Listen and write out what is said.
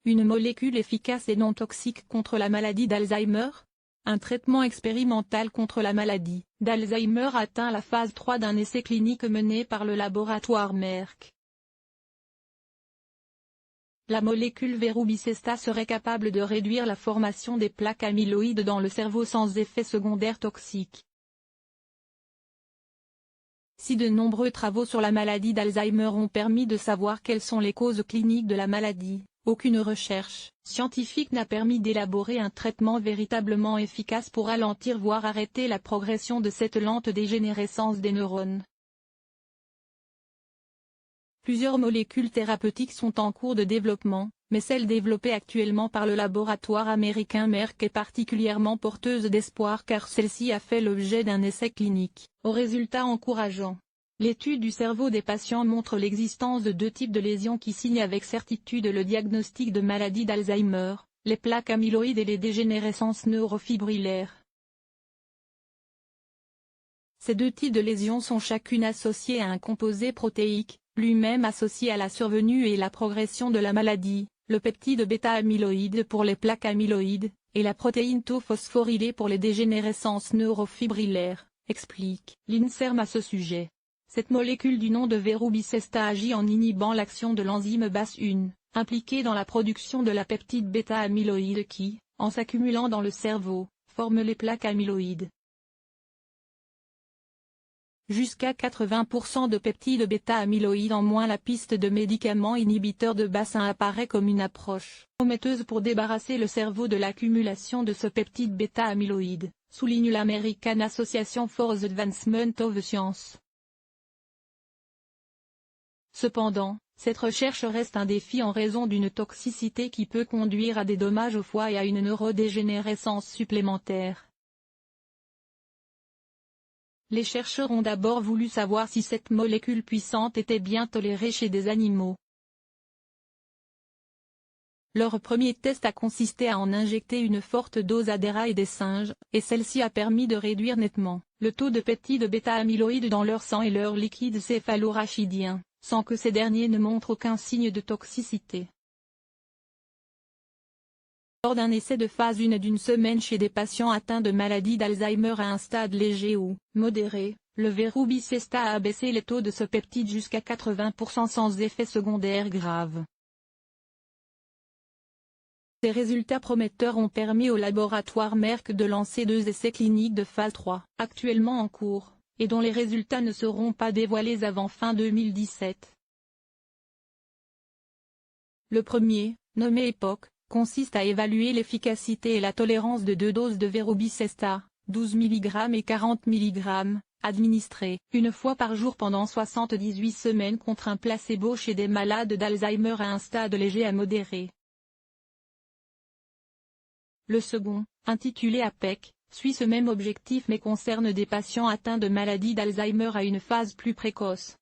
une molécule efficace et non toxique contre la maladie d'Alzheimer? Un traitement expérimental contre la maladie d'Alzheimer atteint la phase 3 d'un essai clinique mené par le laboratoire Merck. La molécule verubicesta serait capable de réduire la formation des plaques amyloïdes dans le cerveau sans effet secondaire toxique. Si de nombreux travaux sur la maladie d'Alzheimer ont permis de savoir quelles sont les causes cliniques de la maladie, aucune recherche scientifique n'a permis d'élaborer un traitement véritablement efficace pour ralentir voire arrêter la progression de cette lente dégénérescence des neurones. Plusieurs molécules thérapeutiques sont en cours de développement, mais celle développée actuellement par le laboratoire américain Merck est particulièrement porteuse d'espoir car celle-ci a fait l'objet d'un essai clinique, aux résultats encourageants. L'étude du cerveau des patients montre l'existence de deux types de lésions qui signent avec certitude le diagnostic de maladie d'Alzheimer, les plaques amyloïdes et les dégénérescences neurofibrillaires. Ces deux types de lésions sont chacune associées à un composé protéique, lui-même associé à la survenue et la progression de la maladie, le peptide bêta-amyloïde pour les plaques amyloïdes, et la protéine tau phosphorylée pour les dégénérescences neurofibrillaires, explique l'INSERM à ce sujet. Cette molécule du nom de verubicesta agit en inhibant l'action de l'enzyme BAS1, impliquée dans la production de la peptide bêta-amyloïde qui, en s'accumulant dans le cerveau, forme les plaques amyloïdes. Jusqu'à 80% de peptides bêta-amyloïdes en moins. La piste de médicaments inhibiteurs de BAS1 apparaît comme une approche prometteuse pour débarrasser le cerveau de l'accumulation de ce peptide bêta-amyloïde, souligne l'American Association for the Advancement of Science. Cependant, cette recherche reste un défi en raison d'une toxicité qui peut conduire à des dommages au foie et à une neurodégénérescence supplémentaire. Les chercheurs ont d'abord voulu savoir si cette molécule puissante était bien tolérée chez des animaux. Leur premier test a consisté à en injecter une forte dose à des rats et des singes, et celle-ci a permis de réduire nettement le taux de peptides bêta-amyloïdes dans leur sang et leur liquide céphalorachidien, sans que ces derniers ne montrent aucun signe de toxicité. Lors d'un essai de phase 1 d'une semaine chez des patients atteints de maladie d'Alzheimer à un stade léger ou modéré, le verubicesta a abaissé les taux de ce peptide jusqu'à 80% sans effet secondaire grave. Ces résultats prometteurs ont permis au laboratoire Merck de lancer 2 essais cliniques de phase 3, actuellement en cours, et dont les résultats ne seront pas dévoilés avant fin 2017. Le premier, nommé EPOC, consiste à évaluer l'efficacité et la tolérance de 2 doses de verubicesta, 12 mg et 40 mg, administrées une fois par jour pendant 78 semaines contre un placebo chez des malades d'Alzheimer à un stade léger à modéré. Le second, intitulé APEC, suit ce même objectif mais concerne des patients atteints de maladie d'Alzheimer à une phase plus précoce.